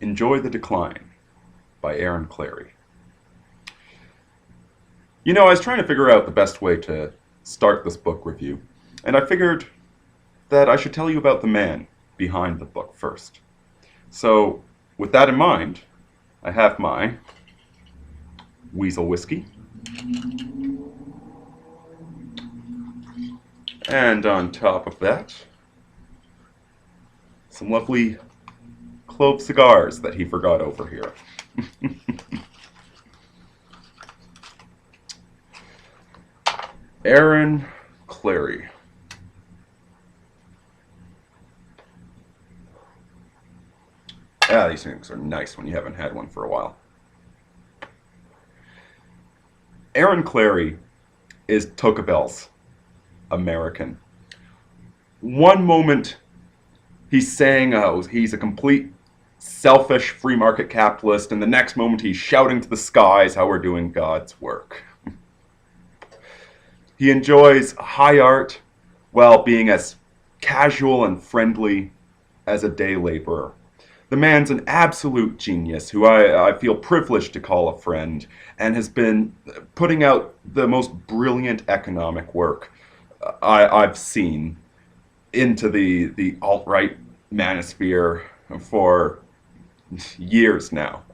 Enjoy the Decline by Clarey. You know, I was trying to figure out the best way to start this book review, and I figured that I should tell you about the man behind the book first. So, with that in mind, I have my Weasel Whiskey, and on top of that, some lovely clove cigars that he forgot over here. Clarey. Ah, these things are nice when you haven't had one for a while. Clarey is Tocqueville's American. One moment he's saying, oh, he's a complete selfish free market capitalist, and the next moment he's shouting to the skies how we're doing God's work. He enjoys high art while being as casual and friendly as a day laborer. The man's an absolute genius who I feel privileged to call a friend, and has been putting out the most brilliant economic work I've seen into the alt-right manosphere for years now.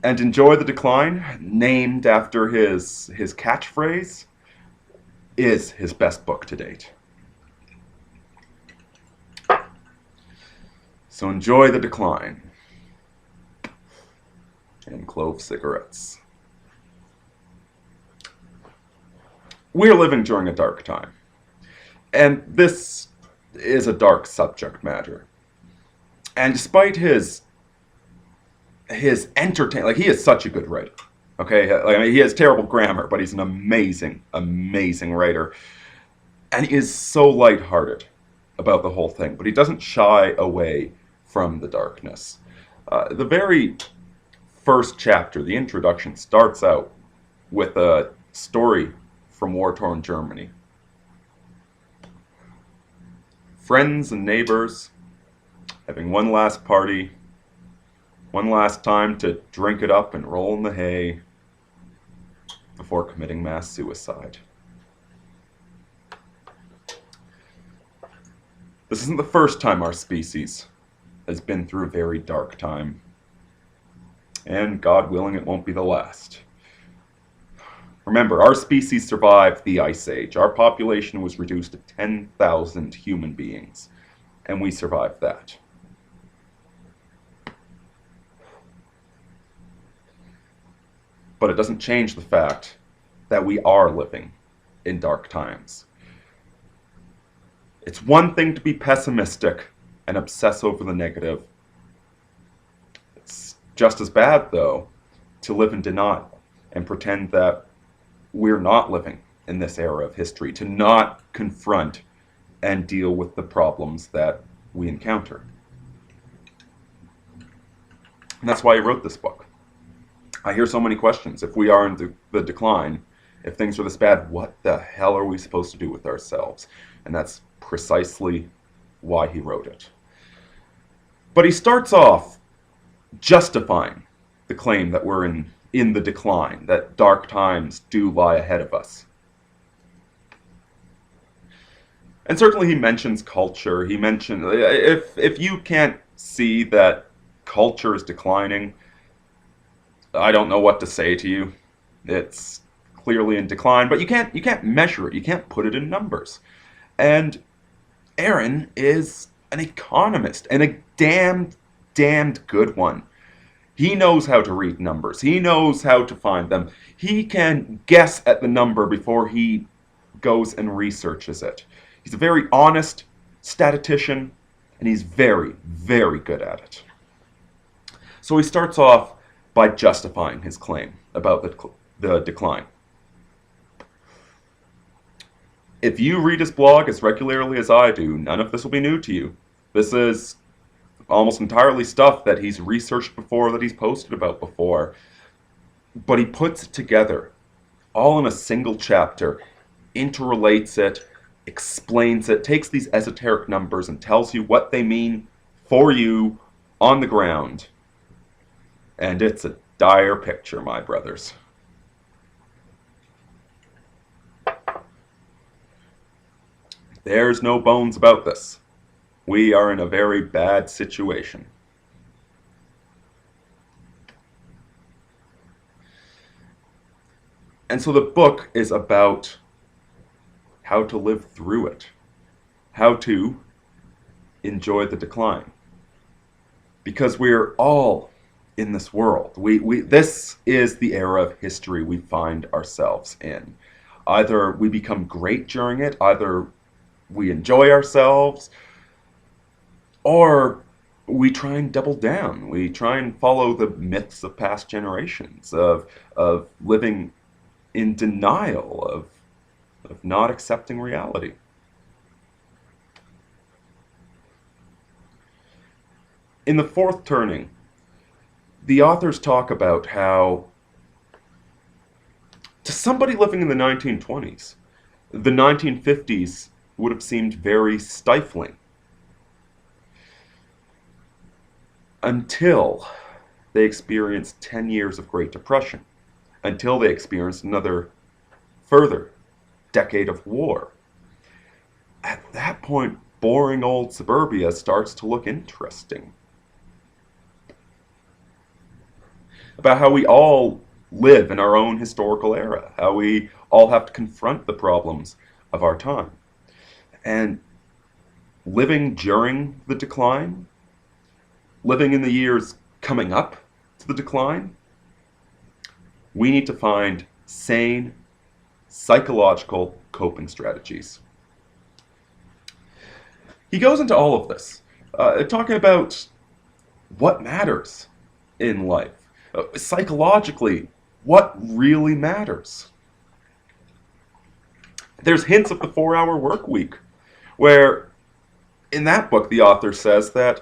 And Enjoy the Decline, named after his catchphrase, is his best book to date. So enjoy the decline. And clove cigarettes. We're living during a dark time. And this is a dark subject matter. And despite his entertain, like, he is such a good writer. Okay, I mean, he has terrible grammar, but he's an amazing, amazing writer. And he is so lighthearted about the whole thing, but he doesn't shy away from the darkness. The very first chapter, the introduction, starts out with a story from war-torn Germany. Friends and neighbors having one last party, one last time to drink it up and roll in the hay before committing mass suicide. This isn't the first time our species has been through a very dark time. And God willing, it won't be the last. Remember, our species survived the Ice Age. Our population was reduced to 10,000 human beings, and we survived that. But it doesn't change the fact that we are living in dark times. It's one thing to be pessimistic and obsess over the negative. It's just as bad, though, to live in denial and pretend that we're not living in this era of history, to not confront and deal with the problems that we encounter. And that's why I wrote this book. I hear so many questions. If we are in the decline, if things are this bad, what the hell are we supposed to do with ourselves? And that's precisely why he wrote it. But he starts off justifying the claim that we're in the decline, that dark times do lie ahead of us. And certainly he mentions culture. He mentions, if you can't see that culture is declining, I don't know what to say to you. It's clearly in decline, but you can't measure it. You can't put it in numbers. And Aaron is an economist, and a damned good one. He knows how to read numbers. He knows how to find them. He can guess at the number before he goes and researches it. He's a very honest statistician, and he's very, very good at it. So he starts off by justifying his claim about the decline. If you read his blog as regularly as I do, none of this will be new to you. This is almost entirely stuff that he's researched before, that he's posted about before. But he puts it together, all in a single chapter, interrelates it, explains it, takes these esoteric numbers and tells you what they mean for you on the ground. And it's a dire picture, my brothers. There's no bones about this. We are in a very bad situation. And so the book is about how to live through it, how to enjoy the decline. Because we're all in this world. This is the era of history we find ourselves in. Either we become great during it, either we enjoy ourselves, or we try and double down. We try and follow the myths of past generations, of living in denial, of not accepting reality. In the fourth turning, the authors talk about how, to somebody living in the 1920s, the 1950s would have seemed very stifling. Until they experienced 10 years of Great Depression. Until they experienced another further decade of war. At that point, boring old suburbia starts to look interesting. About how we all live in our own historical era, how we all have to confront the problems of our time. And living during the decline, living in the years coming up to the decline, we need to find sane, psychological coping strategies. He goes into all of this, talking about what matters in life. Psychologically, what really matters. There's hints of the 4-hour work week, where in that book the author says that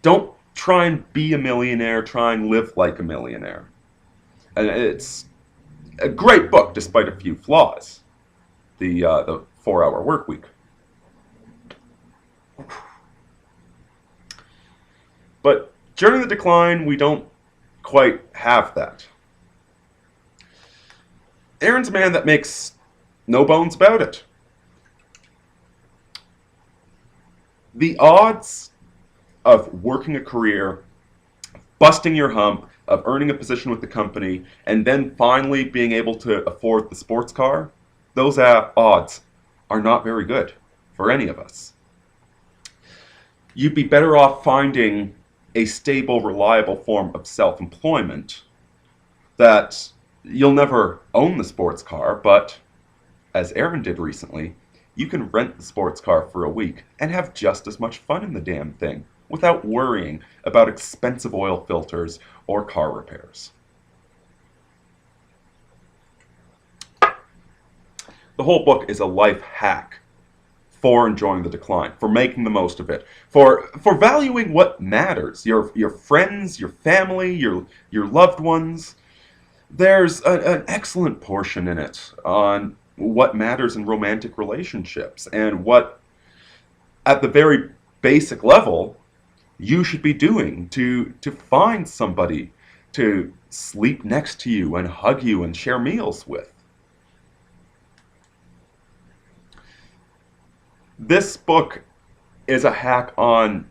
don't try and be a millionaire, try and live like a millionaire. And it's a great book, despite a few flaws, the 4-hour work week. But during the decline, we don't quite have that. Aaron's a man that makes no bones about it. The odds of working a career, busting your hump, of earning a position with the company, and then finally being able to afford the sports car, those odds are not very good for any of us. You'd be better off finding a stable, reliable form of self-employment that you'll never own the sports car, but as Aaron did recently, you can rent the sports car for a week and have just as much fun in the damn thing without worrying about expensive oil filters or car repairs. The whole book is a life hack for enjoying the decline, for making the most of it, for valuing what matters, your friends, your family, your loved ones. There's an excellent portion in it on what matters in romantic relationships and what, at the very basic level, you should be doing to find somebody to sleep next to you and hug you and share meals with. This book is a hack on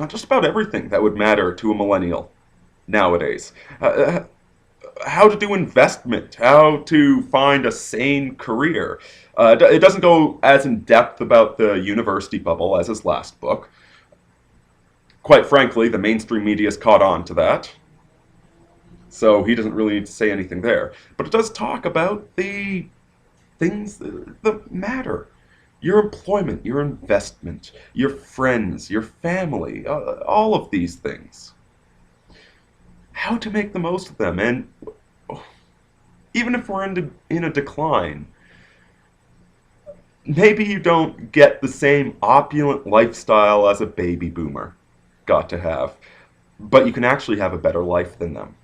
just about everything that would matter to a millennial nowadays. How to do investment, how to find a sane career. It doesn't go as in depth about the university bubble as his last book. Quite frankly, the mainstream media's caught on to that, so he doesn't really need to say anything there. But it does talk about the things that matter. Your employment, your investment, your friends, your family, all of these things. How to make the most of them, and even if we're in a decline, maybe you don't get the same opulent lifestyle as a baby boomer got to have, but you can actually have a better life than them.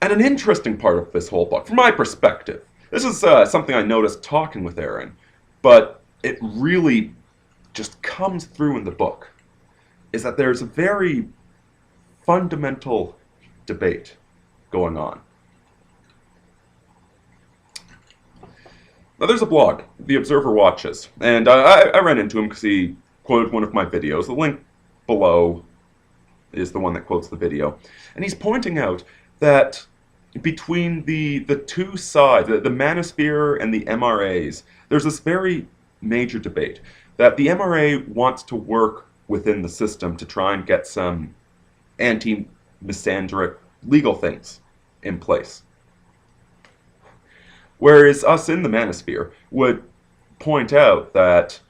And an interesting part of this whole book, from my perspective, this is something I noticed talking with Aaron, but it really just comes through in the book, is that there's a very fundamental debate going on. Now, there's a blog, The Observer Watches, and I ran into him because he quoted one of my videos. The link below is the one that quotes the video. And he's pointing out that between the two sides, the manosphere and the MRAs, there's this very major debate that the MRA wants to work within the system to try and get some anti-misandric legal things in place. Whereas us in the manosphere would point out that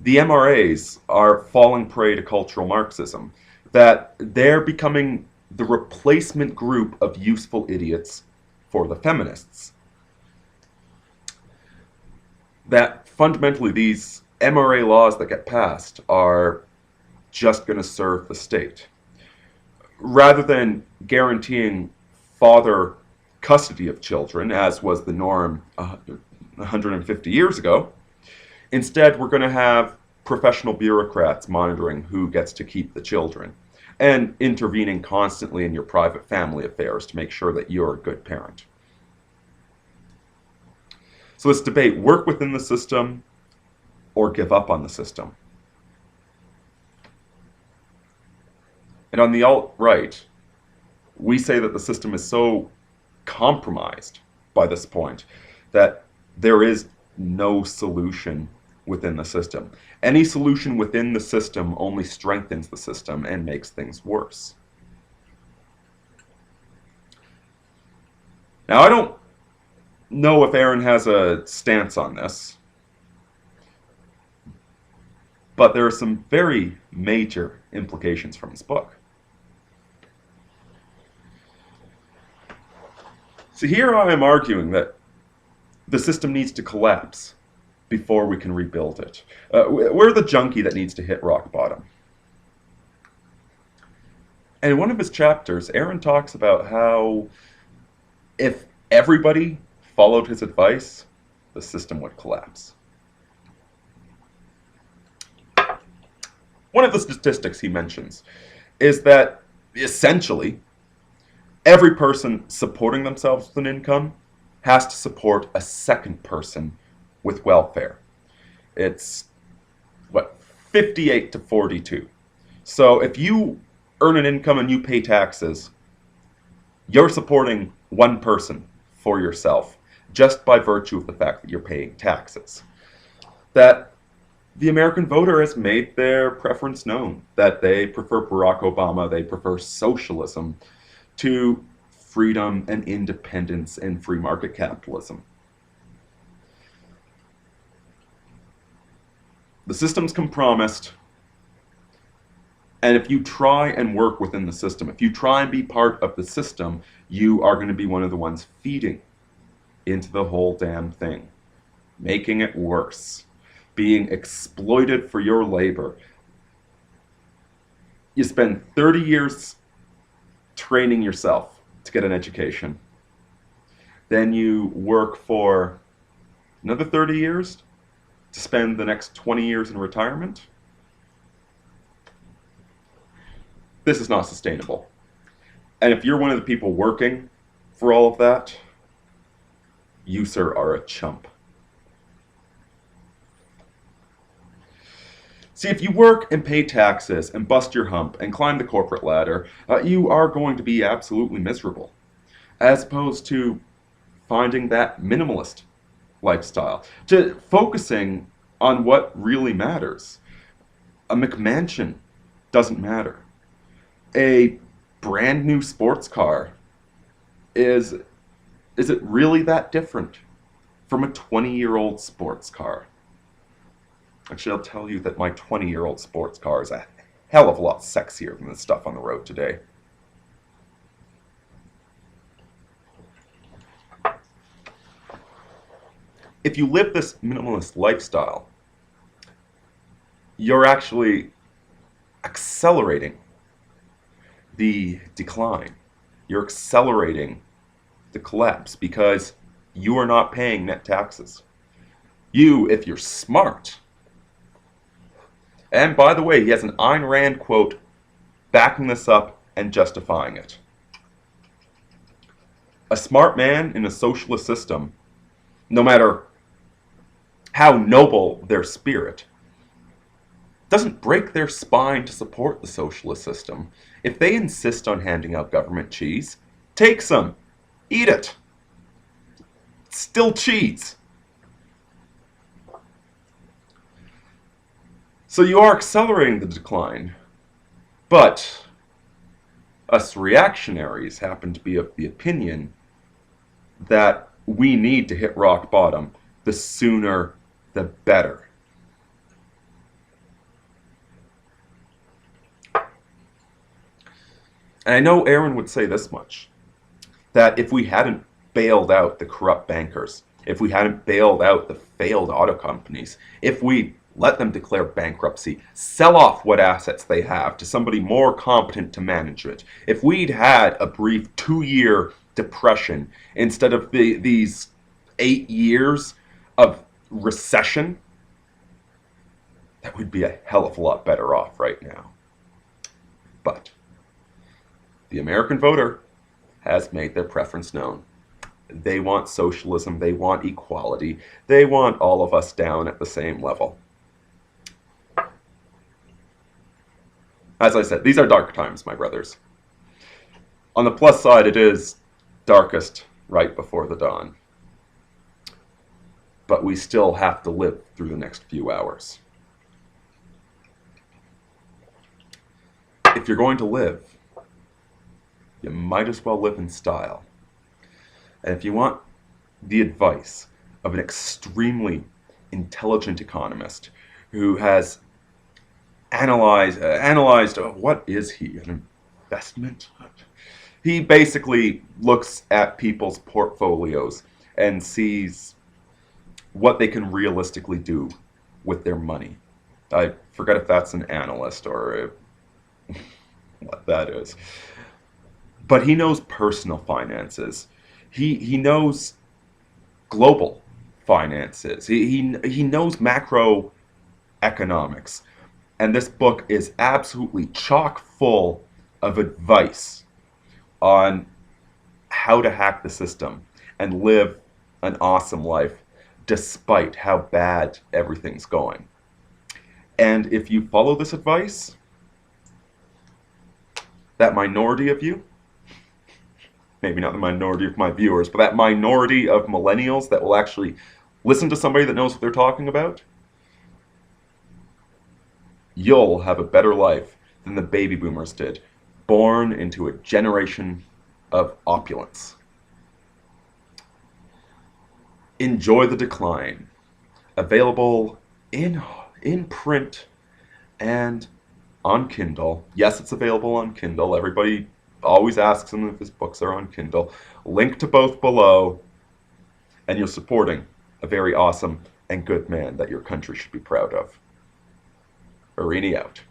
the MRAs are falling prey to cultural Marxism, that they're becoming the replacement group of useful idiots for the feminists. That fundamentally these MRA laws that get passed are just going to serve the state. Rather than guaranteeing father custody of children, as was the norm 150 years ago, instead we're going to have professional bureaucrats monitoring who gets to keep the children and intervening constantly in your private family affairs to make sure that you're a good parent. So this debate, work within the system or give up on the system. And on the alt-right, we say that the system is so compromised by this point that there is no solution within the system. Any solution within the system only strengthens the system and makes things worse. Now, I don't know if Aaron has a stance on this, but there are some very major implications from his book. So here I am arguing that the system needs to collapse before we can rebuild it. We're the junkie that needs to hit rock bottom. And in one of his chapters, Aaron talks about how if everybody followed his advice, the system would collapse. One of the statistics he mentions is that essentially every person supporting themselves with an income has to support a second person with welfare. It's, 58 to 42. So if you earn an income and you pay taxes, you're supporting one person for yourself just by virtue of the fact that you're paying taxes. That the American voter has made their preference known, that they prefer Barack Obama, they prefer socialism to freedom and independence and free market capitalism. The system's compromised, and if you try and work within the system, if you try and be part of the system, you are going to be one of the ones feeding into the whole damn thing, making it worse, being exploited for your labor. You spend 30 years training yourself to get an education. Then you work for another 30 years to spend the next 20 years in retirement. This is not sustainable. And if you're one of the people working for all of that, you, sir, are a chump. See, if you work and pay taxes and bust your hump and climb the corporate ladder, you are going to be absolutely miserable, as opposed to finding that minimalist lifestyle, to focusing on what really matters. A McMansion doesn't matter. A brand new sports car, is it really that different from a 20-year-old sports car? Actually, I'll tell you that my 20-year-old sports car is a hell of a lot sexier than the stuff on the road today. If you live this minimalist lifestyle, you're actually accelerating the decline You're accelerating the collapse because you are not paying net taxes. You, if you're smart, and by the way, he has an Ayn Rand quote backing this up and justifying it. A smart man in a socialist system, no matter how noble their spirit, doesn't break their spine to support the socialist system. If they insist on handing out government cheese, take some. Eat it. It's still cheese. So you are accelerating the decline, but us reactionaries happen to be of the opinion that we need to hit rock bottom. The sooner, the better. And I know Aaron would say this much, that if we hadn't bailed out the corrupt bankers, if we hadn't bailed out the failed auto companies, if we let them declare bankruptcy, sell off what assets they have to somebody more competent to manage it, if we'd had a brief 2-year depression instead of these 8 years of recession, that would be a hell of a lot better off right now. But the American voter has made their preference known. They want socialism, they want equality, they want all of us down at the same level. As I said, these are dark times, my brothers. On the plus side, it is darkest right before the dawn. But we still have to live through the next few hours. If you're going to live, you might as well live in style. And if you want the advice of an extremely intelligent economist who has analyzed what is he, an investment? He basically looks at people's portfolios and sees what they can realistically do with their money. I forget if that's an analyst or what that is. But he knows personal finances. He knows global finances. He knows macroeconomics. And this book is absolutely chock full of advice on how to hack the system and live an awesome life despite how bad everything's going. And if you follow this advice, that minority of you, maybe not the minority of my viewers, but that minority of millennials that will actually listen to somebody that knows what they're talking about, you'll have a better life than the baby boomers did, born into a generation of opulence. Enjoy the Decline, available in print and on Kindle. Yes, it's available on Kindle. Everybody always asks him if his books are on Kindle. Link to both below, and you're supporting a very awesome and good man that your country should be proud of. Irini out.